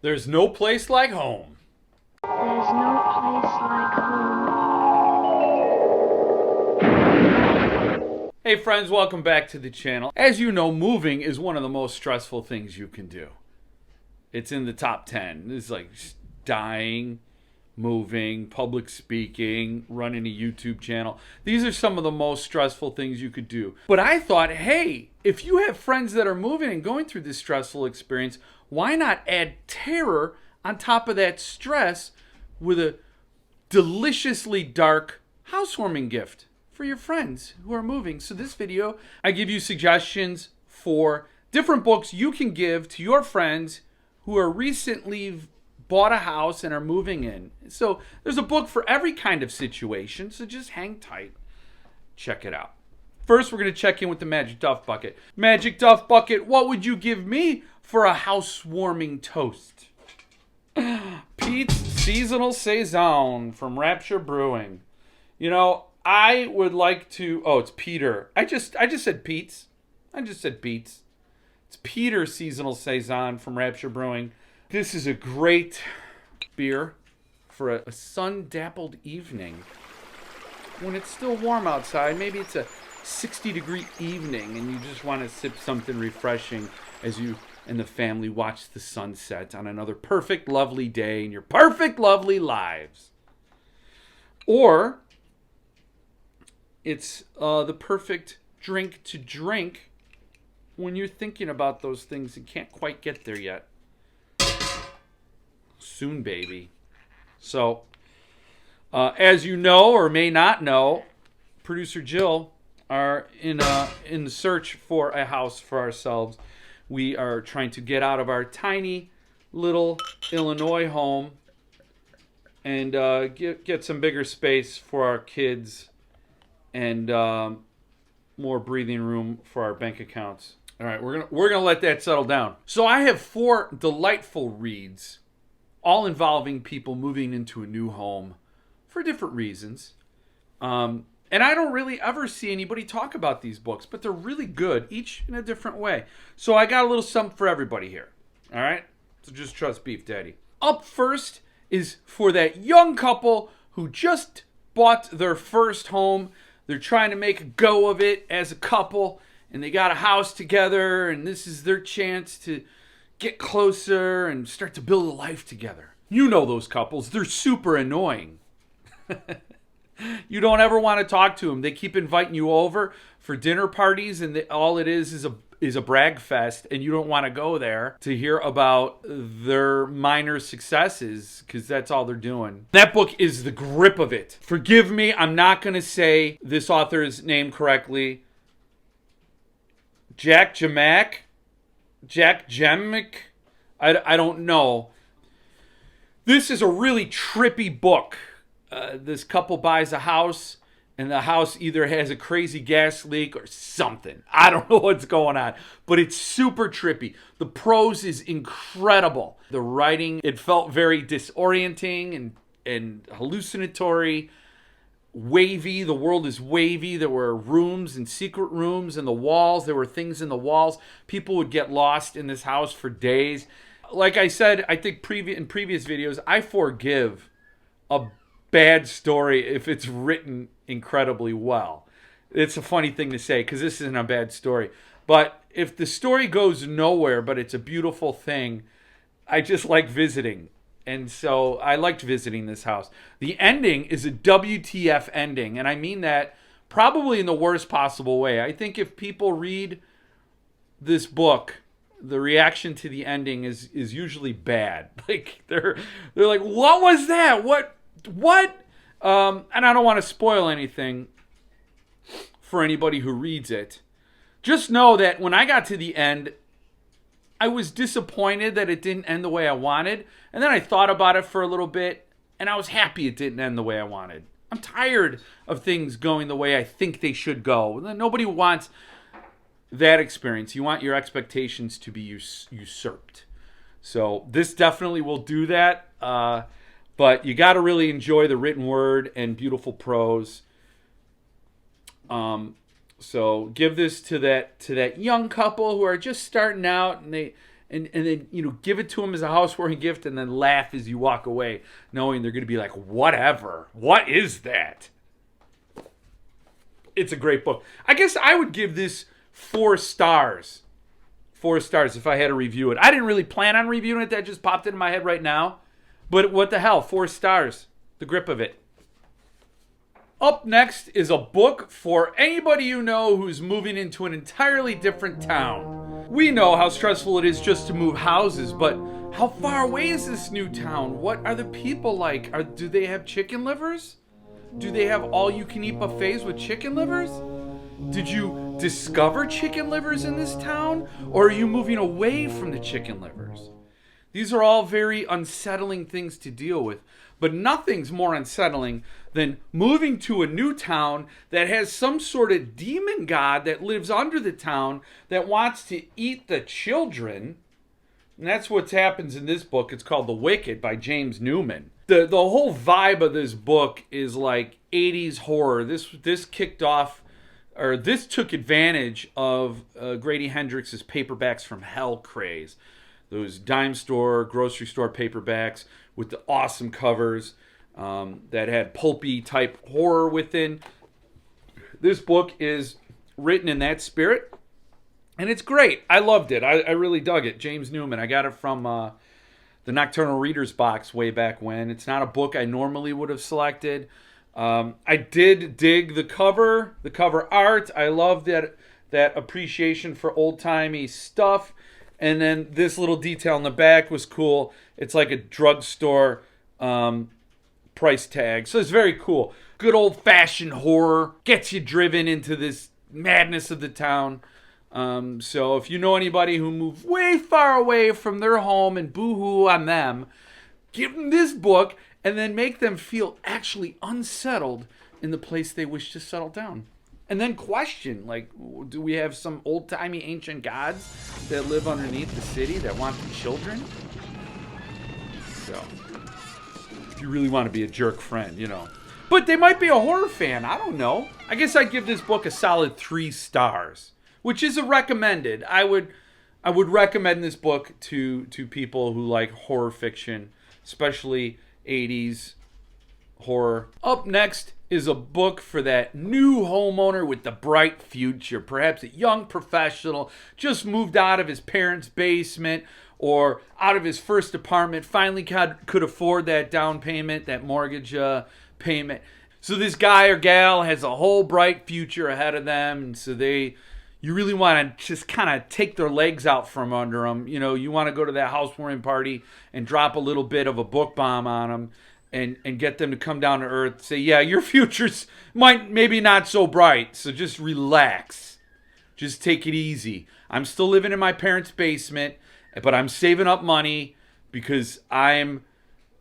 There's no place like home. There's no place like home. Hey friends, welcome back to the channel. As you know, moving is one of the most stressful things you can do. It's in the top 10. It's like dying, moving, public speaking, running a YouTube channel. These are some of the most stressful things you could do. But I thought, hey, if you have friends that are moving and going through this stressful experience, why not add terror on top of that stress with a deliciously dark housewarming gift for your friends who are moving? So this video, I give you suggestions for different books you can give to your friends who are recently bought a house and are moving in. So there's a book for every kind of situation, so just hang tight. Check it out. First, we're going to check in with the Magic Duff Bucket. Magic Duff Bucket, what would you give me for a housewarming toast? Pete's Seasonal Saison from Rapture Brewing. You know, I would like to... Oh, it's Peter. I just said Pete's. I just said Pete's. It's Peter Seasonal Saison from Rapture Brewing. This is a great beer for a sun-dappled evening. When it's still warm outside, maybe it's a 60-degree evening and you just want to sip something refreshing as you and the family watch the sunset on another perfect, lovely day in your perfect, lovely lives. Or it's the perfect drink to drink when you're thinking about those things and can't quite get there yet. Soon, baby. So, as you know or may not know, producer Jill are in the search for a house for ourselves. We are trying to get out of our tiny little Illinois home and get some bigger space for our kids and more breathing room for our bank accounts. All right, we're gonna let that settle down. So I have 4 delightful reads, all involving people moving into a new home for different reasons. And I don't really ever see anybody talk about these books, but they're really good, each in a different way. So I got a little something for everybody here. All right? So just trust Beef Daddy. Up first is for that young couple who just bought their first home. They're trying to make a go of it as a couple, and they got a house together, and this is their chance to get closer and start to build a life together. You know those couples. They're super annoying. You don't ever want to talk to them. They keep inviting you over for dinner parties, and all it is a brag fest, and you don't want to go there to hear about their minor successes because that's all they're doing. That book is The Grip of It. Forgive me, I'm not going to say this author's name correctly. Jack Jemick? I don't know. This is a really trippy book. This couple buys a house, and the house either has a crazy gas leak or something. I don't know what's going on, but it's super trippy. The prose is incredible. The writing, it felt very disorienting and hallucinatory. Wavy. The world is wavy. There were rooms and secret rooms in the walls. There were things in the walls. People would get lost in this house for days. Like I said, I think in previous videos, I forgive a bad story if it's written incredibly well. It's a funny thing to say because this isn't a bad story. But if the story goes nowhere, but it's a beautiful thing, I just like visiting. And so I liked visiting this house. The ending is a WTF ending, and I mean that probably in the worst possible way. I think if people read this book, the reaction to the ending is usually bad. Like they're like, "What was that? What?" And I don't want to spoil anything for anybody who reads it. Just know that when I got to the end, I was disappointed that it didn't end the way I wanted. And then I thought about it for a little bit, and I was happy it didn't end the way I wanted. I'm tired of things going the way I think they should go. Nobody wants that experience. You want your expectations to be usurped. So this definitely will do that. But you got to really enjoy the written word and beautiful prose. So give this to that young couple who are just starting out, and and then, give it to them as a housewarming gift and then laugh as you walk away, knowing they're going to be like, whatever. What is that? It's a great book. I guess I would give this 4 stars. 4 stars if I had to review it. I didn't really plan on reviewing it. That just popped into my head right now. But what the hell? 4 stars. The grip of it. Up next is a book for anybody you know who's moving into an entirely different town. We know how stressful it is just to move houses, but how far away is this new town? What are the people like? Do they have chicken livers? Do they have all-you-can-eat buffets with chicken livers? Did you discover chicken livers in this town? Or are you moving away from the chicken livers? These are all very unsettling things to deal with. But nothing's more unsettling than moving to a new town that has some sort of demon god that lives under the town that wants to eat the children. And that's what happens in this book. It's called The Wicked by James Newman. The whole vibe of this book is like 80s horror. This kicked off, or this took advantage of Grady Hendrix's Paperbacks from Hell craze. Those dime store, grocery store paperbacks with the awesome covers that had pulpy type horror within. This book is written in that spirit, and it's great. I loved it. I really dug it. James Newman. I got it from the Nocturnal Readers box way back when. It's not a book I normally would have selected. I did dig the cover art. I love that appreciation for old-timey stuff. And then this little detail in the back was cool. It's like a drugstore price tag. So it's very cool. Good old-fashioned horror. Gets you driven into this madness of the town. So if you know anybody who moved way far away from their home and boo-hoo on them, give them this book and then make them feel actually unsettled in the place they wish to settle down. And then question, like, do we have some old-timey ancient gods that live underneath the city that want the children? So, if you really want to be a jerk friend, But they might be a horror fan. I don't know. I guess I'd give this book a solid 3 stars, which is a recommended. I would recommend this book to people who like horror fiction, especially 80s horror. Up next is a book for that new homeowner with the bright future. Perhaps a young professional just moved out of his parents' basement or out of his first apartment, finally could afford that down payment, that mortgage payment. So this guy or gal has a whole bright future ahead of them, and so you really want to just kind of take their legs out from under them. You want to go to that housewarming party and drop a little bit of a book bomb on them. And get them to come down to earth, say, yeah, your future's maybe not so bright, so just relax. Just take it easy. I'm still living in my parents' basement, but I'm saving up money because I'm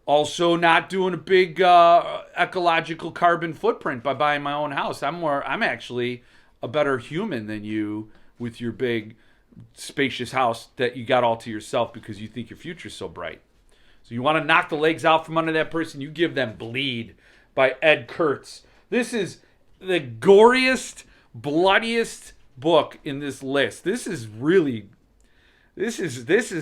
also not doing a big ecological carbon footprint by buying my own house. I'm actually a better human than you with your big, spacious house that you got all to yourself because you think your future's so bright. So you want to knock the legs out from under that person, you give them Bleed by Ed Kurtz. This is the goriest, bloodiest book in this list. This is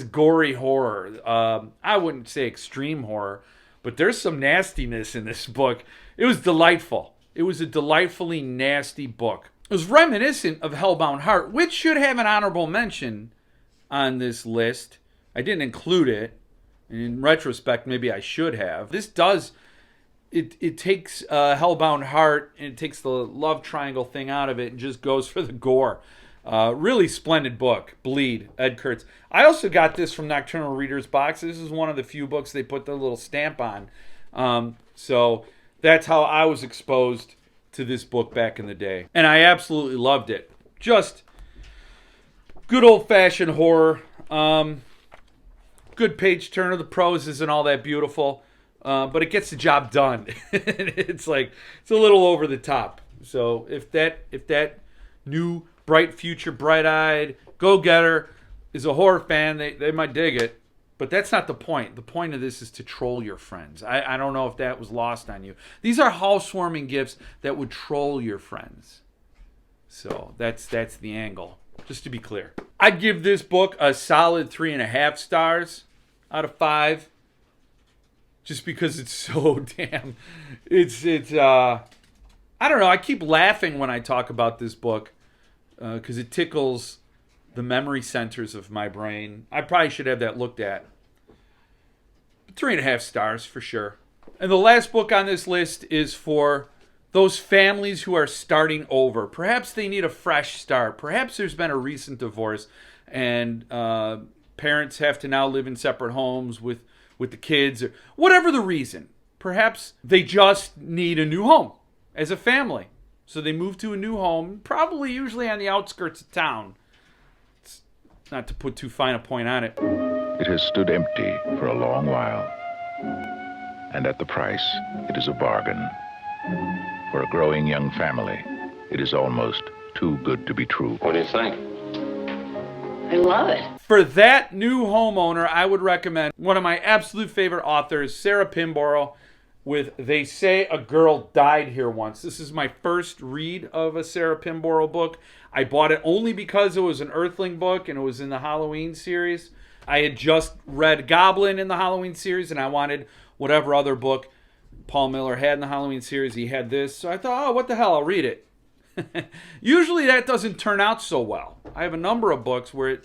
gory horror. I wouldn't say extreme horror, but there's some nastiness in this book. It was delightful. It was a delightfully nasty book. It was reminiscent of Hellbound Heart, which should have an honorable mention on this list. I didn't include it. In retrospect, maybe I should have. This does, it takes Hellbound Heart and it takes the love triangle thing out of it and just goes for the gore. Really splendid book, Bleed, Ed Kurtz. I also got this from Nocturnal Readers box. This is one of the few books they put the little stamp on. So that's how I was exposed to this book back in the day. And I absolutely loved it. Just good old-fashioned horror. Good page turner. The prose isn't all that beautiful, but it gets the job done. It's a little over the top. So if that new bright future, bright-eyed go-getter is a horror fan, they might dig it. But that's not the point. The point of this is to troll your friends. I don't know if that was lost on you. These are housewarming gifts that would troll your friends. So that's the angle, just to be clear. I'd give this book a solid 3.5 stars out of 5. Just because it's so damn, it's I don't know. I keep laughing when I talk about this book because it tickles the memory centers of my brain. I probably should have that looked at. 3.5 stars for sure. And the last book on this list is for those families who are starting over. Perhaps they need a fresh start. Perhaps there's been a recent divorce and parents have to now live in separate homes with the kids, or whatever the reason. Perhaps they just need a new home as a family. So they move to a new home, probably usually on the outskirts of town. It's not to put too fine a point on it. It has stood empty for a long while. And at the price, it is a bargain. For a growing young family, it is almost too good to be true. What do you think? I love it. For that new homeowner, I would recommend one of my absolute favorite authors, Sarah Pinborough, with They Say a Girl Died Here Once. This is my first read of a Sarah Pinborough book. I bought it only because it was an Earthling book and it was in the Halloween series. I had just read Goblin in the Halloween series and I wanted whatever other book Paul Miller had in the Halloween series. He had this. So I thought, oh, what the hell, I'll read it. Usually that doesn't turn out so well. I have a number of books where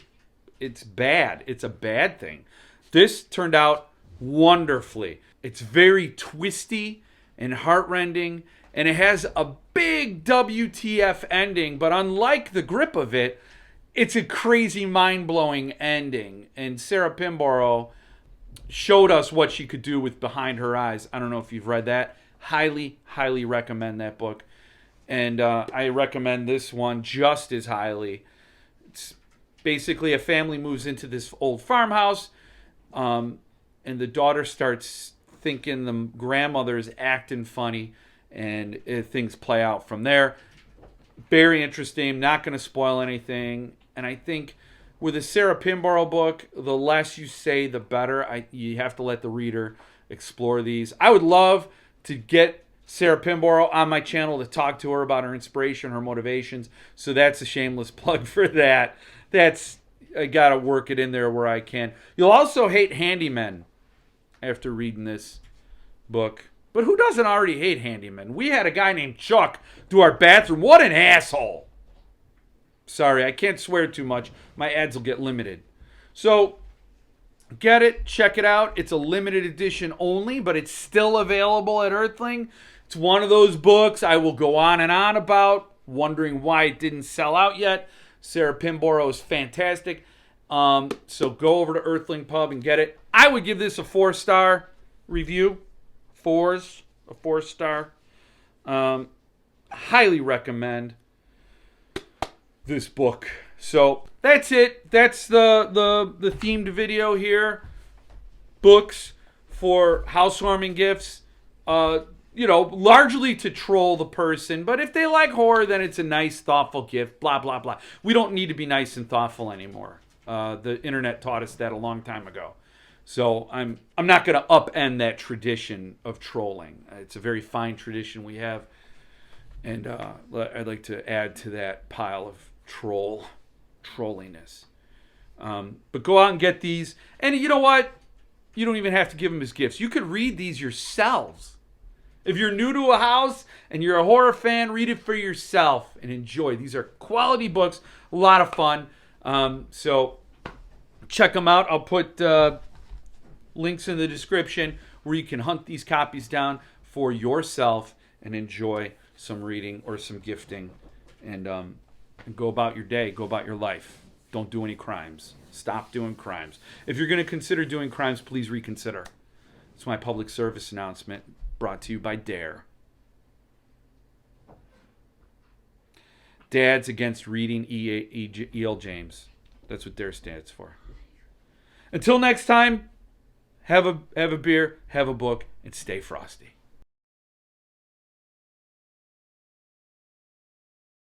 it's bad. It's a bad thing. This turned out wonderfully. It's very twisty and heartrending, and it has a big WTF ending, but unlike The Grip of It, it's a crazy, mind-blowing ending. And Sarah Pinborough showed us what she could do with Behind Her Eyes. I don't know if you've read that. Highly, highly recommend that book. And I recommend this one just as highly. It's basically a family moves into this old farmhouse, and the daughter starts thinking the grandmother is acting funny, and things play out from there. Very interesting. Not going to spoil anything. And I think with a Sarah Pinborough book, the less you say, the better. You have to let the reader explore these. I would love to get Sarah Pinborough on my channel to talk to her about her inspiration, her motivations. So that's a shameless plug for that. I got to work it in there where I can. You'll also hate handymen after reading this book. But who doesn't already hate handymen? We had a guy named Chuck do our bathroom. What an asshole. Sorry, I can't swear too much. My ads will get limited. So get it, check it out. It's a limited edition only, but it's still available at Earthling. It's one of those books I will go on and on about, wondering why it didn't sell out yet. Sarah Pinborough is fantastic. So go over to Earthling Pub and get it. I would give this a 4-star review. A 4-star. Highly recommend this book. So that's it. That's the themed video here. Books for housewarming gifts. Largely to troll the person. But if they like horror, then it's a nice, thoughtful gift. Blah, blah, blah. We don't need to be nice and thoughtful anymore. The internet taught us that a long time ago. So I'm not going to upend that tradition of trolling. It's a very fine tradition we have. And I'd like to add to that pile of trolliness. But go out and get these. And you know what? You don't even have to give them as gifts. You could read these yourselves. If you're new to a house and you're a horror fan, read it for yourself and enjoy. These are quality books, a lot of fun. So check them out. I'll put links in the description where you can hunt these copies down for yourself and enjoy some reading or some gifting. And go about your day, go about your life. Don't do any crimes. Stop doing crimes. If you're going to consider doing crimes, please reconsider. It's my public service announcement brought to you by DARE. Dads Against Reading E.L. James. That's what DARE stands for. Until next time, have a beer, have a book, and stay frosty.